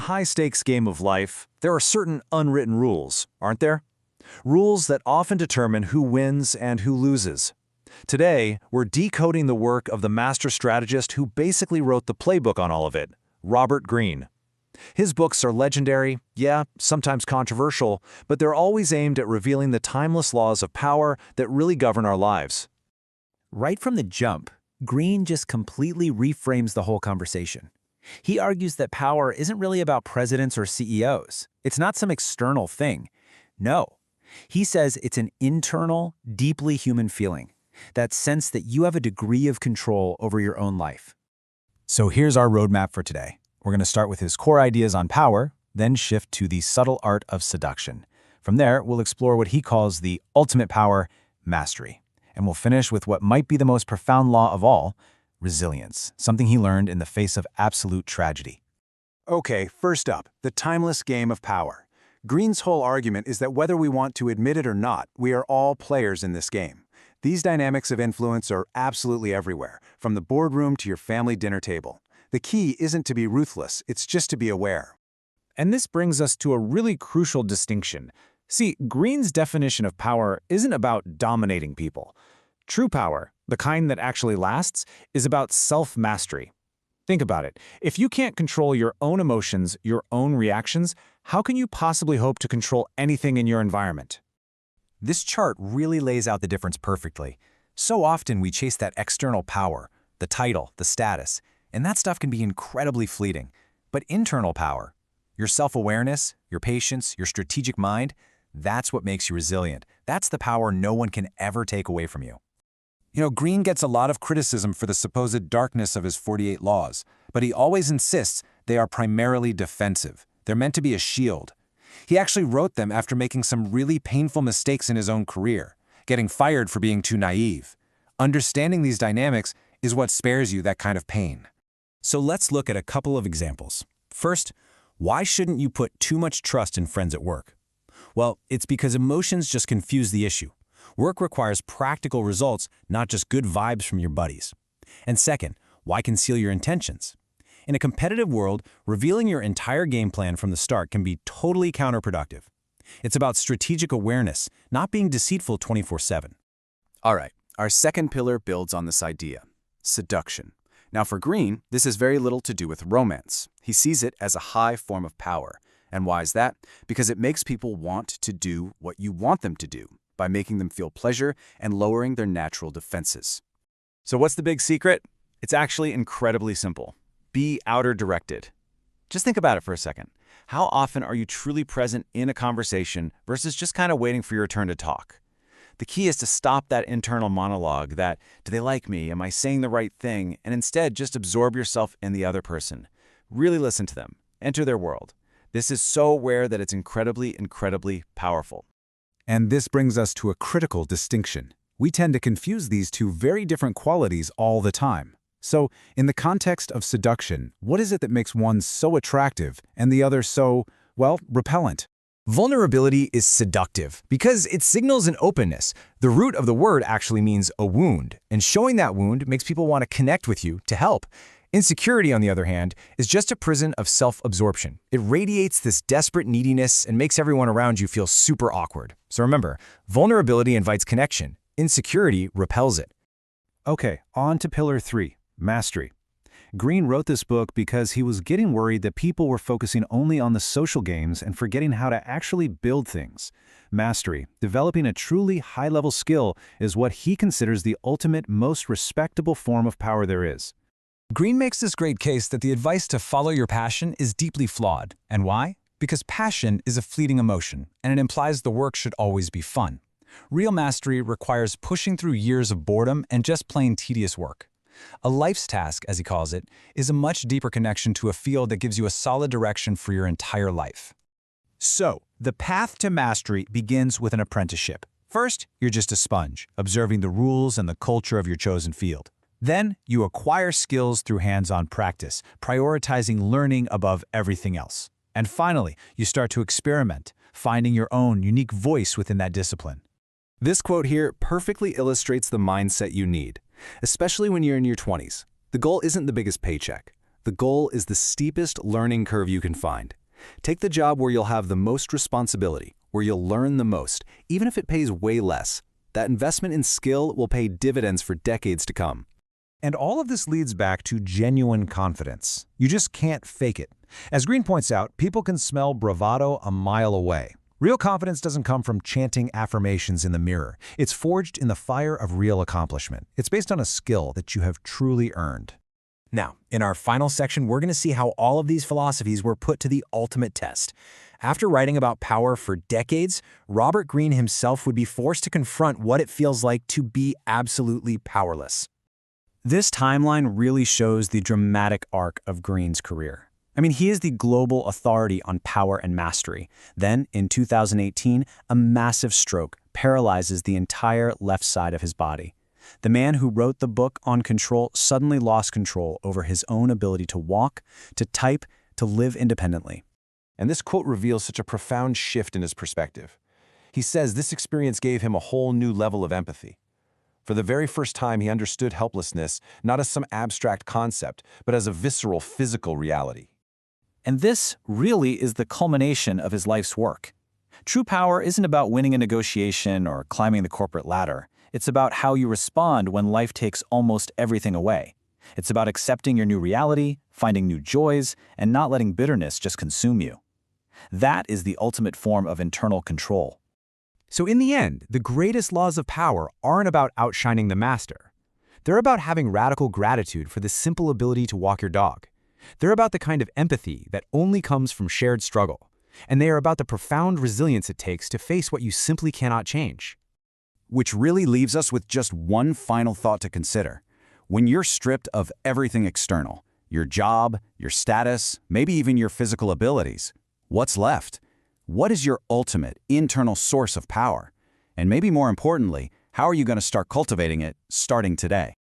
high-stakes game of life, there are certain unwritten rules, aren't there? Rules that often determine who wins and who loses. Today, we're decoding the work of the master strategist who basically wrote the playbook on all of it, Robert Greene. His books are legendary, yeah, sometimes controversial, but they're always aimed at revealing the timeless laws of power that really govern our lives. Right from the jump, Greene just completely reframes the whole conversation. He argues that power isn't really about presidents or CEOs. It's not some external thing. No. He says it's an internal, deeply human feeling, that sense that you have a degree of control over your own life. So here's our roadmap for today. We're going to start with his core ideas on power, then shift to the subtle art of seduction. From there, we'll explore what he calls the ultimate power, mastery. And we'll finish with what might be the most profound law of all, resilience, something he learned in the face of absolute tragedy. Okay, first up, the timeless game of power. Greene's whole argument is that whether we want to admit it or not, we are all players in this game. These dynamics of influence are absolutely everywhere, from the boardroom to your family dinner table. The key isn't to be ruthless, it's just to be aware. And this brings us to a really crucial distinction. See, Greene's definition of power isn't about dominating people. True power, the kind that actually lasts, is about self-mastery. Think about it. If you can't control your own emotions, your own reactions, how can you possibly hope to control anything in your environment? This chart really lays out the difference perfectly. So often we chase that external power, the title, the status, and that stuff can be incredibly fleeting. But internal power, your self-awareness, your patience, your strategic mind, that's what makes you resilient. That's the power no one can ever take away from you. You know, Greene gets a lot of criticism for the supposed darkness of his 48 laws, but he always insists they are primarily defensive. They're meant to be a shield. He actually wrote them after making some really painful mistakes in his own career, getting fired for being too naive. Understanding these dynamics is what spares you that kind of pain. So let's look at a couple of examples. First, why shouldn't you put too much trust in friends at work? Well, it's because emotions just confuse the issue. Work requires practical results, not just good vibes from your buddies. And second, why conceal your intentions? In a competitive world, revealing your entire game plan from the start can be totally counterproductive. It's about strategic awareness, not being deceitful 24/7. All right, our second pillar builds on this idea, seduction. Now for Greene, this has very little to do with romance. He sees it as a high form of power. And why is that? Because it makes people want to do what you want them to do, by making them feel pleasure and lowering their natural defenses. So what's the big secret? It's actually incredibly simple. Be outer-directed. Just think about it for a second. How often are you truly present in a conversation versus just kind of waiting for your turn to talk? The key is to stop that internal monologue that, do they like me? Am I saying the right thing? And instead, just absorb yourself in the other person. Really listen to them. Enter their world. This is so rare that it's incredibly, incredibly powerful. And this brings us to a critical distinction. We tend to confuse these two very different qualities all the time. So, in the context of seduction, what is it that makes one so attractive and the other so, well, repellent? Vulnerability is seductive because it signals an openness. The root of the word actually means a wound, and showing that wound makes people want to connect with you to help. Insecurity, on the other hand, is just a prison of self-absorption. It radiates this desperate neediness and makes everyone around you feel super awkward. So remember, vulnerability invites connection. Insecurity repels it. Okay, on to pillar 3, mastery. Greene wrote this book because he was getting worried that people were focusing only on the social games and forgetting how to actually build things. Mastery, developing a truly high-level skill, is what he considers the ultimate, most respectable form of power there is. Greene makes this great case that the advice to follow your passion is deeply flawed. And why? Because passion is a fleeting emotion, and it implies the work should always be fun. Real mastery requires pushing through years of boredom and just plain tedious work. A life's task, as he calls it, is a much deeper connection to a field that gives you a solid direction for your entire life. So, the path to mastery begins with an apprenticeship. First, you're just a sponge, observing the rules and the culture of your chosen field. Then, you acquire skills through hands-on practice, prioritizing learning above everything else. And finally, you start to experiment, finding your own unique voice within that discipline. This quote here perfectly illustrates the mindset you need, especially when you're in your 20s. The goal isn't the biggest paycheck. The goal is the steepest learning curve you can find. Take the job where you'll have the most responsibility, where you'll learn the most, even if it pays way less. That investment in skill will pay dividends for decades to come. And all of this leads back to genuine confidence. You just can't fake it. As Greene points out, people can smell bravado a mile away. Real confidence doesn't come from chanting affirmations in the mirror. It's forged in the fire of real accomplishment. It's based on a skill that you have truly earned. Now, in our final section, we're going to see how all of these philosophies were put to the ultimate test. After writing about power for decades, Robert Greene himself would be forced to confront what it feels like to be absolutely powerless. This timeline really shows the dramatic arc of Greene's career. I mean, he is the global authority on power and mastery. Then, in 2018, a massive stroke paralyzes the entire left side of his body. The man who wrote the book on control suddenly lost control over his own ability to walk, to type, to live independently. And this quote reveals such a profound shift in his perspective. He says this experience gave him a whole new level of empathy. For the very first time, he understood helplessness not as some abstract concept, but as a visceral, physical reality. And this really is the culmination of his life's work. True power isn't about winning a negotiation or climbing the corporate ladder. It's about how you respond when life takes almost everything away. It's about accepting your new reality, finding new joys, and not letting bitterness just consume you. That is the ultimate form of internal control. So in the end, the greatest laws of power aren't about outshining the master. They're about having radical gratitude for the simple ability to walk your dog. They're about the kind of empathy that only comes from shared struggle. And they are about the profound resilience it takes to face what you simply cannot change. Which really leaves us with just one final thought to consider. When you're stripped of everything external, your job, your status, maybe even your physical abilities, what's left? What is your ultimate internal source of power? And maybe more importantly, how are you going to start cultivating it starting today?